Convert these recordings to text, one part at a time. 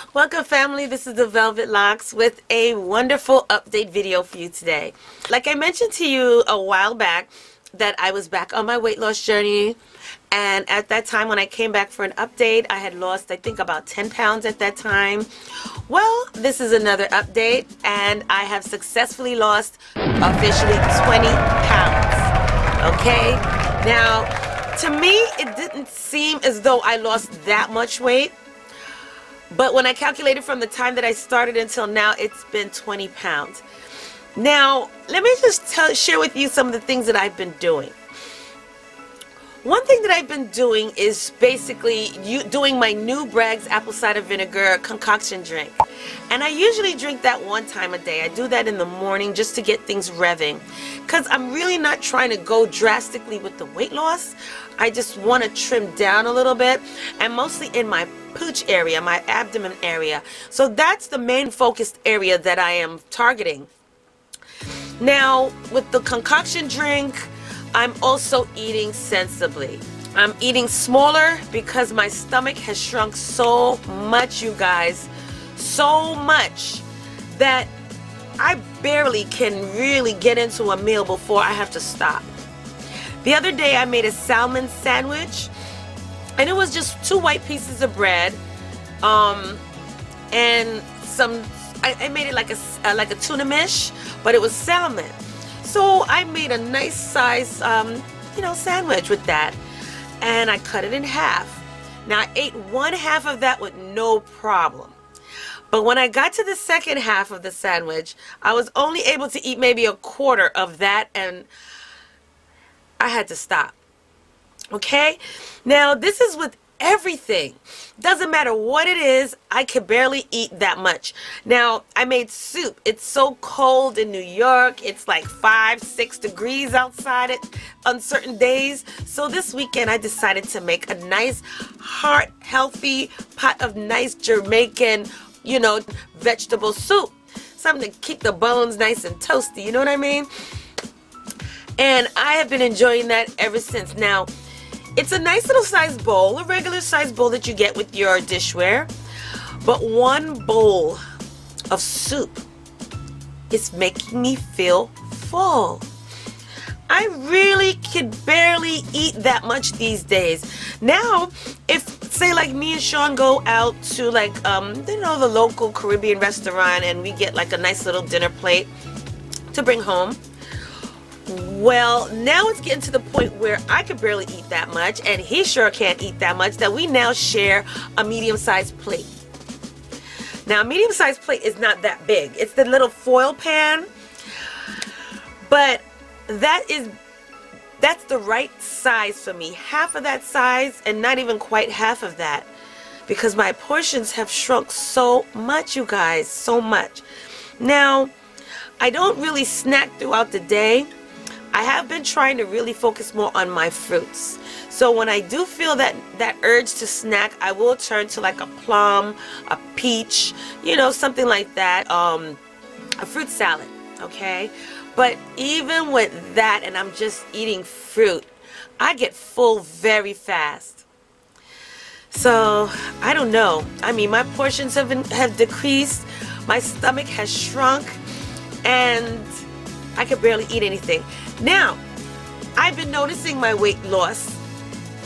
Welcome family, this is the Velvet Locks with a wonderful update video for you today. Like I mentioned to you a while back that I was back on my weight loss journey, and at that time when I came back for an update I had lost I think about 10 pounds at that time. Well, this is another update and I have successfully lost officially 20 pounds. Okay, now to me it didn't seem as though I lost that much weight. But when I calculated from the time that I started until now, it's been 20 pounds. Now, let me just share with you some of the things that I've been doing. One thing that I've been doing is basically doing my new Bragg's apple cider vinegar concoction drink. And I usually drink that one time a day. I do that in the morning just to get things revving. Because I'm really not trying to go drastically with the weight loss. I just want to trim down a little bit. And mostly in my pooch area, my abdomen area. So that's the main focused area that I am targeting. Now, with the concoction drink, I'm also eating sensibly. I'm eating smaller because my stomach has shrunk so much, you guys. So much that I barely can really get into a meal before I have to stop. The other day I made a salmon sandwich, and it was just 2 white pieces of bread, and some. I made it like a tuna mish, but it was salmon. So I made a nice size, sandwich with that, and I cut it in half. Now I ate 1/2 of that with no problem. But when I got to the second half of the sandwich, I was only able to eat maybe 1/4 of that, and I had to stop. Okay? Now, this is with everything. Doesn't matter what it is, I can barely eat that much. Now, I made soup. It's so cold in New York. It's like 5-6 degrees outside on certain days. So this weekend, I decided to make a nice, heart-healthy pot of nice Jamaican, vegetable soup. Something to keep the bones nice and toasty, you know what I mean? And I have been enjoying that ever since. Now, it's a nice little size bowl, a regular size bowl that you get with your dishware. But 1 bowl of soup is making me feel full. I really can barely eat that much these days. Now, if say like me and Sean go out to like the local Caribbean restaurant and we get like a nice little dinner plate to bring home. Well, now it's getting to the point where I could barely eat that much and he sure can't eat that much that we now share a medium-sized plate. Now, a medium-sized plate is not that big. It's the little foil pan, but that's the right size for me. Half of that size and not even quite half of that, because my portions have shrunk so much, you guys, so much. Now, I don't really snack throughout the day. I have been trying to really focus more on my fruits. So when I do feel that urge to snack, I will turn to like a plum, a peach, something like that, a fruit salad, okay? But even with that, and I'm just eating fruit, I get full very fast. So, I don't know. I mean, my portions have decreased, my stomach has shrunk, and I could barely eat anything. Now, I've been noticing my weight loss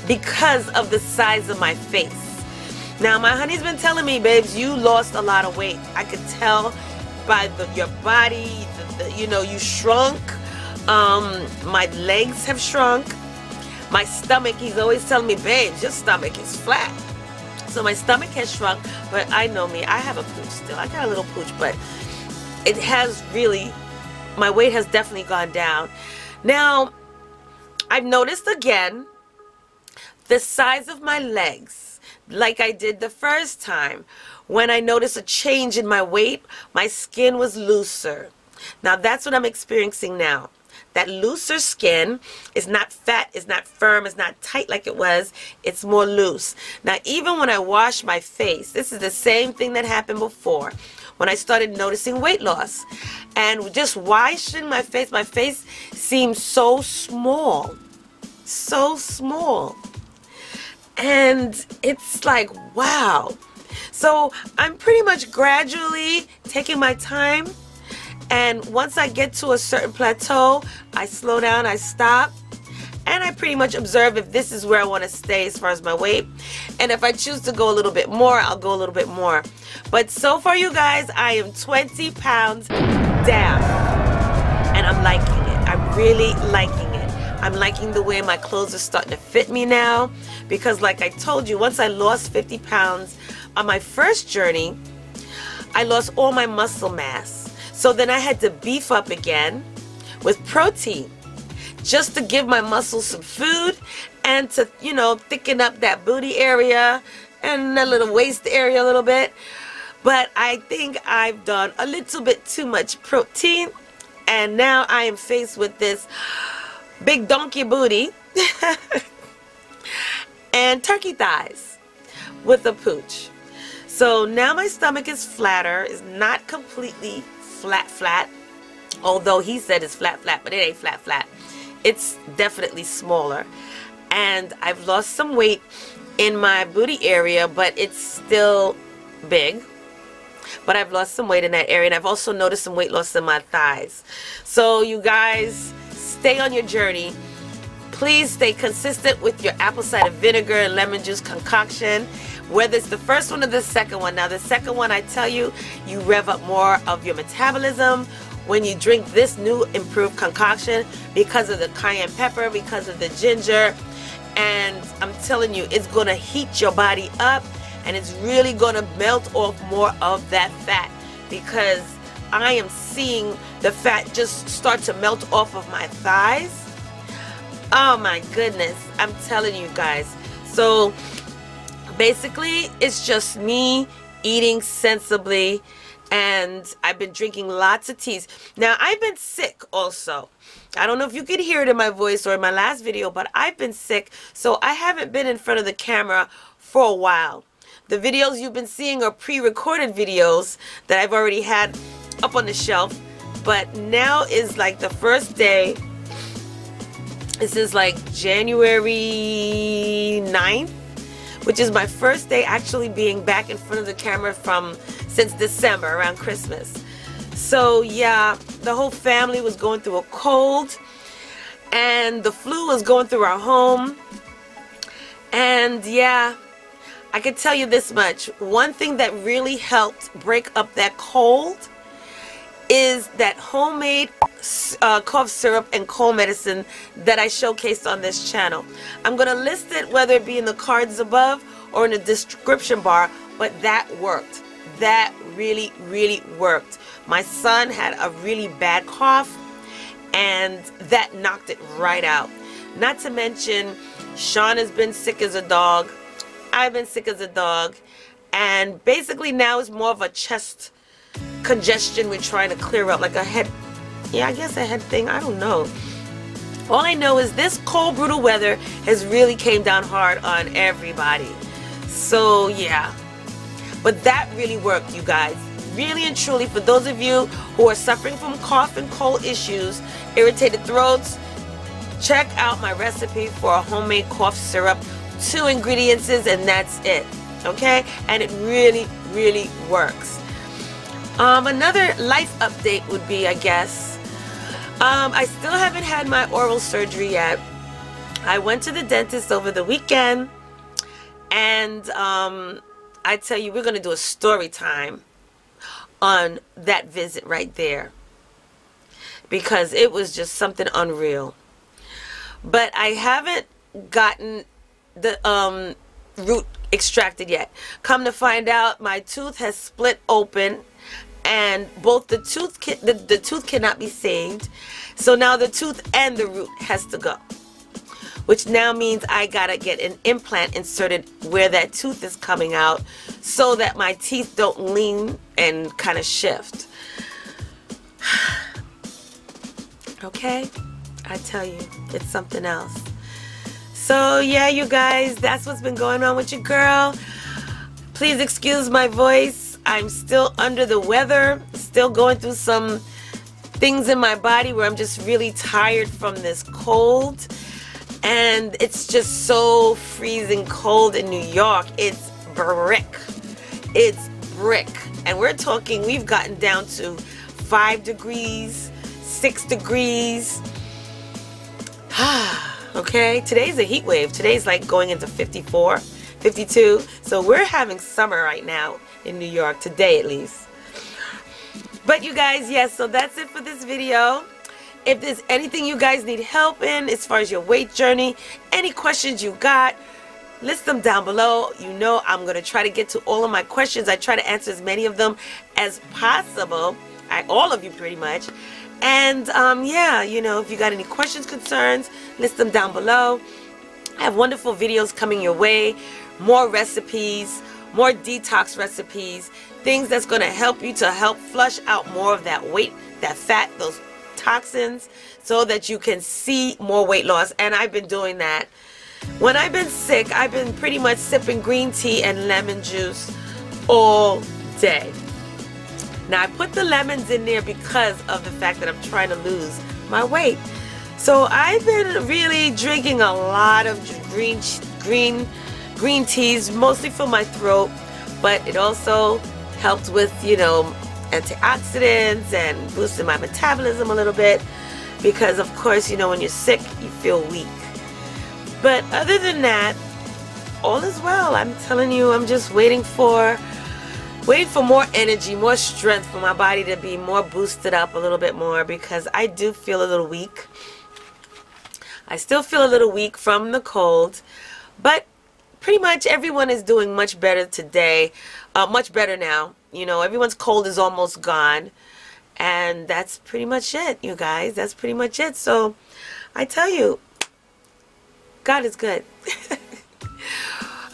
because of the size of my face. Now, my honey's been telling me, babes, you lost a lot of weight. I could tell by your body, you shrunk. My legs have shrunk. My stomach, he's always telling me, babes, your stomach is flat. So my stomach has shrunk, but I know me, I have a pooch still. I got a little pooch, but it has really, my weight has definitely gone down. Now, I've noticed again the size of my legs, like I did the first time. When I noticed a change in my weight, my skin was looser. Now, that's what I'm experiencing now. That looser skin is not fat, it's not firm, it's not tight like it was. It's more loose. Now, even when I wash my face, this is the same thing that happened before when I started noticing weight loss. And just washing my face seems so small. So small. And it's like, wow. So I'm pretty much gradually taking my time, and once I get to a certain plateau, I slow down, I stop, and I pretty much observe if this is where I want to stay as far as my weight. And if I choose to go a little bit more, I'll go a little bit more. But so far, you guys, I am 20 pounds down, and I'm liking it. I'm really liking it. I'm liking the way my clothes are starting to fit me now, because like I told you, once I lost 50 pounds on my first journey, I lost all my muscle mass. So then I had to beef up again with protein, just to give my muscles some food and to, you know, thicken up that booty area and that little waist area a little bit. But I think I've done a little bit too much protein, and now I am faced with this big donkey booty and turkey thighs with a pooch. So now my stomach is flatter. It's not completely flat, although he said it's flat, but it ain't flat. It's definitely smaller, and I've lost some weight in my booty area, but it's still big. But I've lost some weight in that area, and I've also noticed some weight loss in my thighs. So you guys, stay on your journey. Please stay consistent with your apple cider vinegar and lemon juice concoction, whether it's the first one or the second one. Now the second one, I tell you, you rev up more of your metabolism when you drink this new improved concoction, because of the cayenne pepper, because of the ginger. And I'm telling you, it's going to heat your body up, and it's really going to melt off more of that fat, because I am seeing the fat just start to melt off of my thighs. Oh my goodness, I'm telling you guys. So basically, it's just me eating sensibly, and I've been drinking lots of teas. Now, I've been sick also. I don't know if you could hear it in my voice or in my last video, but I've been sick, so I haven't been in front of the camera for a while. The videos you've been seeing are pre-recorded videos that I've already had up on the shelf, but now is like the first day. This is like January 9th, which is my first day actually being back in front of the camera since December, around Christmas. So yeah, the whole family was going through a cold, and the flu was going through our home. And yeah, I can tell you this much. One thing that really helped break up that cold is that homemade cough syrup and cold medicine that I showcased on this channel. I'm going to list it, whether it be in the cards above or in the description bar, but that worked. That really, really worked. My son had a really bad cough, and that knocked it right out. Not to mention, Sean has been sick as a dog. I've been sick as a dog, and basically now it's more of a chest congestion we're trying to clear up, like a head, yeah, I guess a head thing, I don't know. All I know is this cold, brutal weather has really came down hard on everybody. So yeah, but that really worked, you guys. Really and truly, for those of you who are suffering from cough and cold issues, irritated throats, check out my recipe for a homemade cough syrup. 2 ingredients, and that's it. Okay, and it really, really works. Another life update would be, I guess, I still haven't had my oral surgery yet. I went to the dentist over the weekend, and I tell you, we're going to do a story time on that visit right there, because it was just something unreal. But I haven't gotten the root extracted yet. Come to find out, my tooth has split open, and both the tooth cannot be saved. So now the tooth and the root has to go, which now means I gotta get an implant inserted where that tooth is coming out, so that my teeth don't lean and kind of shift. Okay, I tell you, it's something else. So yeah, you guys, that's what's been going on with your girl. Please excuse my voice. I'm still under the weather, still going through some things in my body where I'm just really tired from this cold. And it's just so freezing cold in New York. It's brick. it's brick. And we're talking, we've gotten down to 5 degrees, 6 degrees. Okay, today's a heat wave. Today's like going into 54, 52. So we're having summer right now in New York, today at least. But you guys, yes, so that's it for this video. If there's anything you guys need help in as far as your weight journey, any questions you got, list them down below. You know I'm going to try to get to all of my questions. I try to answer as many of them as possible. All of you pretty much. And yeah, you know, if you got any questions, concerns, list them down below. I have wonderful videos coming your way. More recipes, more detox recipes, things that's going to help you to help flush out more of that weight, that fat, those toxins, so that you can see more weight loss. And I've been doing that. When I've been sick, I've been pretty much sipping green tea and lemon juice all day. Now I put the lemons in there because of the fact that I'm trying to lose my weight. So I've been really drinking a lot of green teas, mostly for my throat, but it also helped with, you know, antioxidants and boosting my metabolism a little bit, because of course, you know, when you're sick you feel weak. But other than that, all is well. I'm telling you, I'm just waiting for more energy, more strength, for my body to be more boosted up a little bit more, because I do feel a little weak. I still feel a little weak from the cold, but pretty much everyone is doing much better today, much better now. You know, everyone's cold is almost gone, and that's pretty much it, you guys. That's pretty much it. So I tell you, God is good.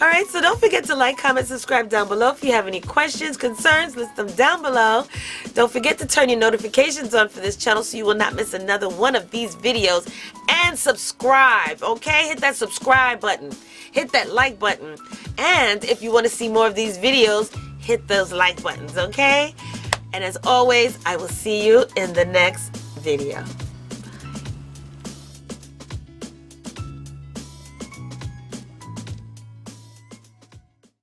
Alright, so don't forget to like, comment, subscribe down below. If you have any questions, concerns, list them down below. Don't forget to turn your notifications on for this channel so you will not miss another one of these videos. And subscribe, okay? Hit that subscribe button. Hit that like button. And if you want to see more of these videos, hit those like buttons, okay? And as always, I will see you in the next video.